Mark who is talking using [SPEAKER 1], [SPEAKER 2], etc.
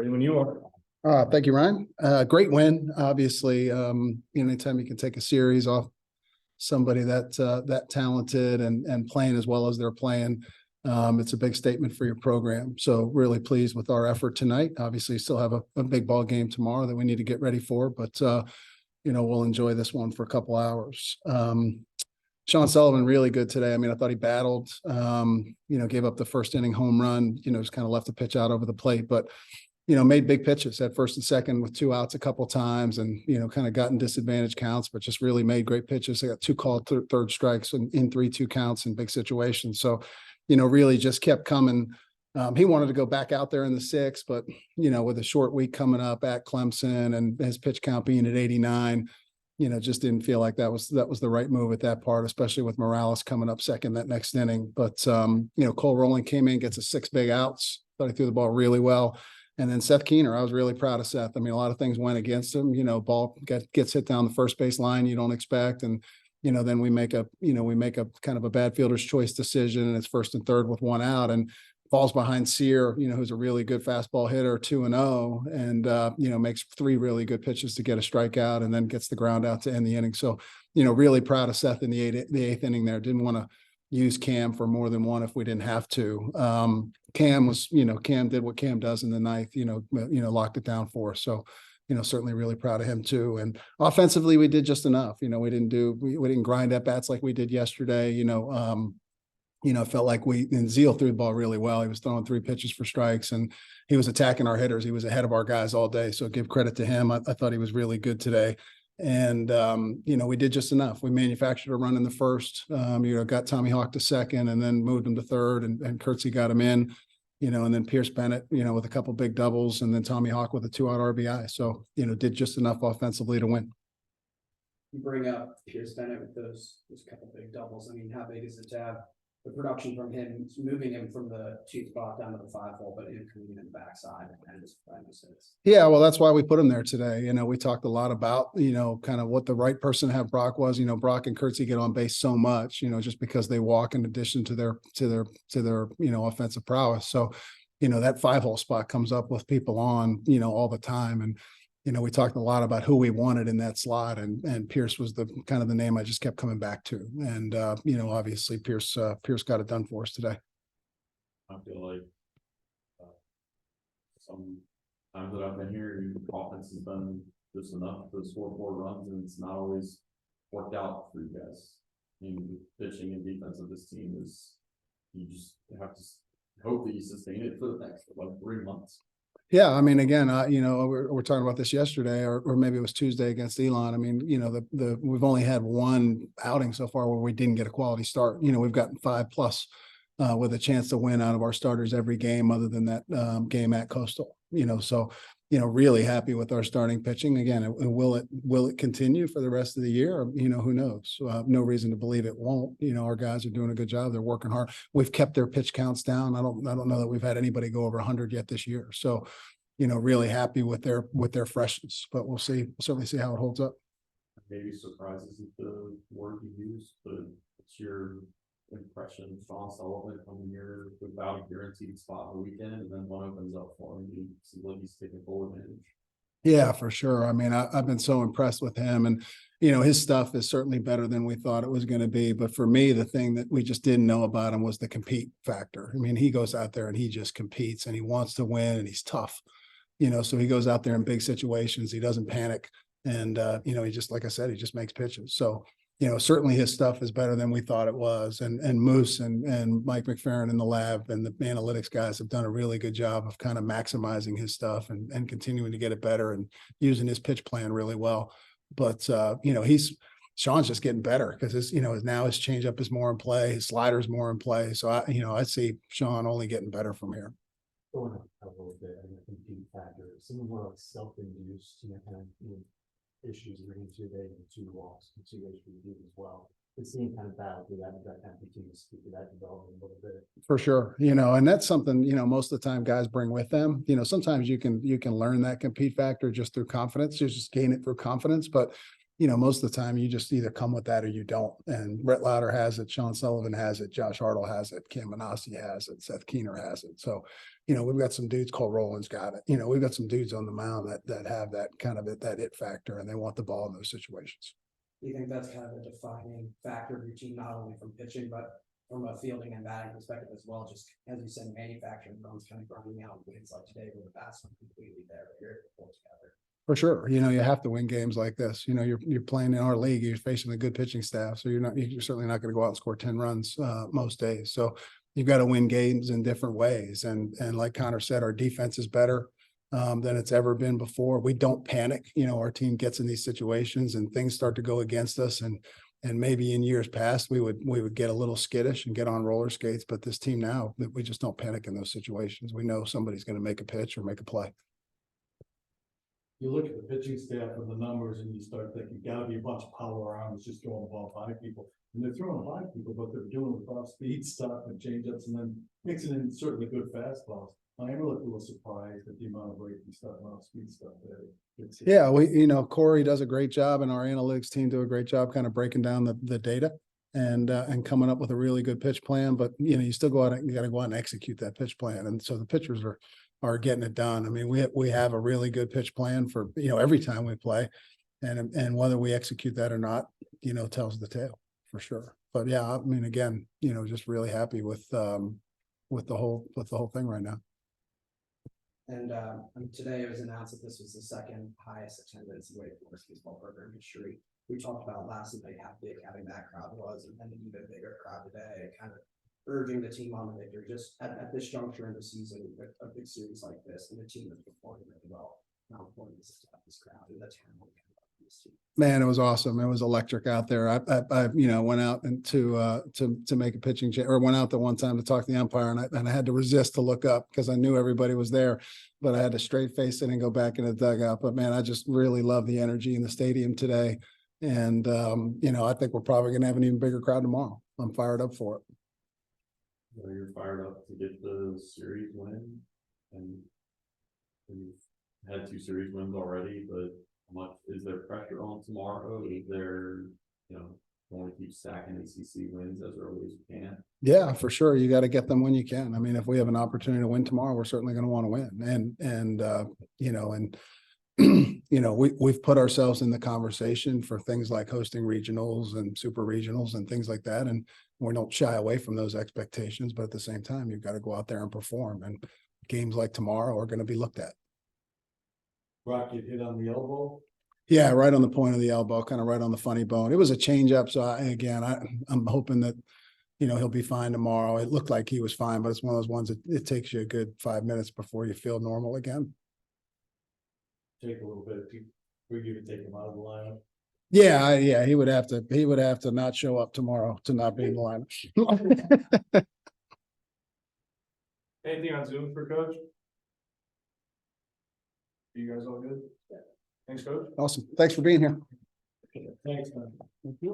[SPEAKER 1] When you are.
[SPEAKER 2] Thank you, Ryan. Great win. Obviously, anytime you can take a series off somebody that talented and playing as well as they're playing, it's a big statement for your program. So really pleased with our effort tonight. Obviously, still have a big ball game tomorrow that we need to get ready for, but we'll enjoy this one for a couple hours. Sean Sullivan really good today. I mean, I thought he battled, gave up the first inning home run, just kind of left the pitch out over the plate, but made big pitches at first and second with 2 outs a couple times and, kind of gotten disadvantaged counts, but just really made great pitches. They got 2 called third strikes in 3-2 counts in big situations. So, really just kept coming. He wanted to go back out there in the 6th, but, with a short week coming up at Clemson and his pitch count being at 89, just didn't feel like that was the right move at that part, especially with Morales coming up second that next inning. But, Cole Rowling came in, gets a 6 big outs. Thought he threw the ball really well. And then Seth Keener, I was really proud of Seth. I mean, a lot of things went against him. Ball gets hit down the first base line you don't expect, and then we make a kind of a bad fielder's choice decision, and it's 1st and 3rd with 1 out, and falls behind Sear, who's a really good fastball hitter, 2-0, and makes 3 really good pitches to get a strikeout, and then gets the ground out to end the inning. So, really proud of Seth in the 8th inning there. Didn't want to use Cam for more than 1 if we didn't have to. Cam did what Cam does in the 9th, locked it down for us. So, certainly really proud of him too. And offensively, we did just enough. We didn't grind at bats like we did yesterday. It felt like Zeal threw the ball really well. He was throwing 3 pitches for strikes, and he was attacking our hitters. He was ahead of our guys all day. So give credit to him. I thought he was really good today. And, we did just enough. We manufactured a run in the 1st, got Tommy Hawk to 2nd and then moved him to 3rd, and Kurtzy got him in, and then Pierce Bennett, with a couple big doubles, and then Tommy Hawk with a 2-out RBI. So, did just enough offensively to win.
[SPEAKER 3] You bring up Pierce Bennett with those couple big doubles. I mean, how big is it to have the production from him, moving him from the 2 spot down to the 5 hole, but coming in the backside and just finding 6?
[SPEAKER 2] Yeah, well, that's why we put him there today. We talked a lot about, kind of what the right person to have Brock was. Brock and Kurtzy get on base so much, just because they walk in addition to their offensive prowess. So, that 5-hole spot comes up with people on, all the time. And, we talked a lot about who we wanted in that slot, and Pierce was the kind of the name I just kept coming back to. And, obviously Pierce got it done for us today.
[SPEAKER 1] I feel like some times that I've been here, offense has done just enough to score 4 runs, and it's not always worked out for you guys. I mean, pitching and defense of this team is, you just have to hope that you sustain it for the next 3 months.
[SPEAKER 2] Yeah, I mean, again, we're talking about this yesterday, or maybe it was Tuesday against Elon. I mean, we've only had 1 outing so far where we didn't get a quality start. We've gotten 5+ with a chance to win out of our starters every game, other than that game at Coastal. So really happy with our starting pitching. Again, will it continue for the rest of the year? Who knows? No reason to believe it won't. Our guys are doing a good job. They're working hard. We've kept their pitch counts down. I don't know that we've had anybody go over 100 yet this year. So, really happy with their freshness. But we'll see. We'll certainly see how it holds up.
[SPEAKER 1] Maybe surprise isn't the word you use, but what's your impression of Sean Sullivan coming here without a guaranteed spot on the weekend, and then one opens up for him? He seems like he's taking full advantage.
[SPEAKER 2] Yeah, for sure. I mean, I've been so impressed with him, and his stuff is certainly better than we thought it was going to be. But for me, the thing that we just didn't know about him was the compete factor. I mean, he goes out there and he just competes, and he wants to win, and he's tough. So he goes out there in big situations. He doesn't panic, and he just, like I said, he just makes pitches. So, certainly his stuff is better than we thought it was. And Moose and Mike McFerrin in the lab and the analytics guys have done a really good job of kind of maximizing his stuff and continuing to get it better and using his pitch plan really well. But, Sean's just getting better because now his changeup is more in play, his slider's more in play. So I see Sean only getting better from here.
[SPEAKER 4] Going up a little bit, I think the factor, some more like self-induced, kind of, issues leading to the 2 walks, 2 ways for you as well. The same kind of battle through that kind of continues to speak to that development a little bit.
[SPEAKER 2] For sure. And that's something, most of the time guys bring with them. Sometimes you can learn that compete factor just through confidence. You just gain it through confidence. But you know, most of the time you just either come with that or you don't. And Brett Lauder has it, Sean Sullivan has it, Josh Hartle has it, Cam Manassi has it, Seth Keener has it. So, you know, we've got some dudes, Cole Rowland's got it. You know, we've got some dudes on the mound that have that kind of that it factor, and they want the ball in those situations.
[SPEAKER 3] Do you think that's kind of a defining factor of your team, not only from pitching, but from a fielding and batting perspective as well? Just as you said, manufacturing runs kind of grinding out wins like today with the bats completely there, but you're able to pull together.
[SPEAKER 2] For sure. You know, you have to win games like this. You know, you're playing in our league, you're facing a good pitching staff. So you're certainly not going to go out and score 10 runs most days. So you've got to win games in different ways. And like Connor said, our defense is better than it's ever been before. We don't panic. You know, our team gets in these situations and things start to go against us. And maybe in years past, we would get a little skittish and get on roller skates. But this team now, we just don't panic in those situations. We know somebody's going to make a pitch or make a play.
[SPEAKER 5] You look at the pitching staff and the numbers and you start thinking, gotta be a bunch of power arms just throwing the ball by people. And they're throwing by people, but they're doing it with off speed stuff and changeups and then mixing in certainly good fastballs. I am a little surprised at the amount of breaking stuff and off speed stuff that it's.
[SPEAKER 2] Yeah, you know, Corey does a great job and our analytics team do a great job kind of breaking down the data and coming up with a really good pitch plan. But, you know, you still you got to go out and execute that pitch plan. And so the pitchers are getting it done. I mean, we have a really good pitch plan for, you know, every time we play, and whether we execute that or not, you know, tells the tale for sure. But yeah, I mean, again, you know, just really happy with the whole thing right now.
[SPEAKER 3] And today it was announced that this was the second highest attendance in Wake Forest baseball program history. We talked about last night how big having that crowd was, and then an even bigger crowd today, kind of urging the team on the victory. Just at this juncture in the season, a big series like this, and the team is performing really well. How important is it to have this crowd and the talent?
[SPEAKER 2] Man, it was awesome. It was electric out there. I you know, went out and to make a pitching change, or went out the one time to talk to the umpire, and I had to resist to look up because I knew everybody was there, but I had to straight face it and go back in the dugout. But man, I just really love the energy in the stadium today. And you know, I think we're probably gonna have an even bigger crowd tomorrow. I'm fired up for it.
[SPEAKER 1] So you're fired up to get the series win, and you've had 2 series wins already, but how much is there pressure on tomorrow? Is there, you know, want to keep stacking ACC wins as early as you can?
[SPEAKER 2] Yeah, for sure. You got to get them when you can. I mean, if we have an opportunity to win tomorrow, we're certainly going to want to win. And you know, and you know, we've put ourselves in the conversation for things like hosting regionals and super regionals and things like that. And we don't shy away from those expectations, but at the same time, you've got to go out there and perform. And games like tomorrow are going to be looked at.
[SPEAKER 5] Brock get hit on the elbow.
[SPEAKER 2] Yeah, right on the point of the elbow, kind of right on the funny bone. It was a changeup. So I'm hoping that, you know, he'll be fine tomorrow. It looked like he was fine, but it's one of those ones that it takes you a good 5 minutes before you feel normal again.
[SPEAKER 5] Take a little bit for you to take him out of the lineup.
[SPEAKER 2] Yeah, he would have to not show up tomorrow to not be in the lineup.
[SPEAKER 5] Anything on Zoom for Coach? You guys all good? Yeah. Thanks, Coach.
[SPEAKER 2] Awesome. Thanks for being here.
[SPEAKER 5] Thanks, man.
[SPEAKER 2] Thank you.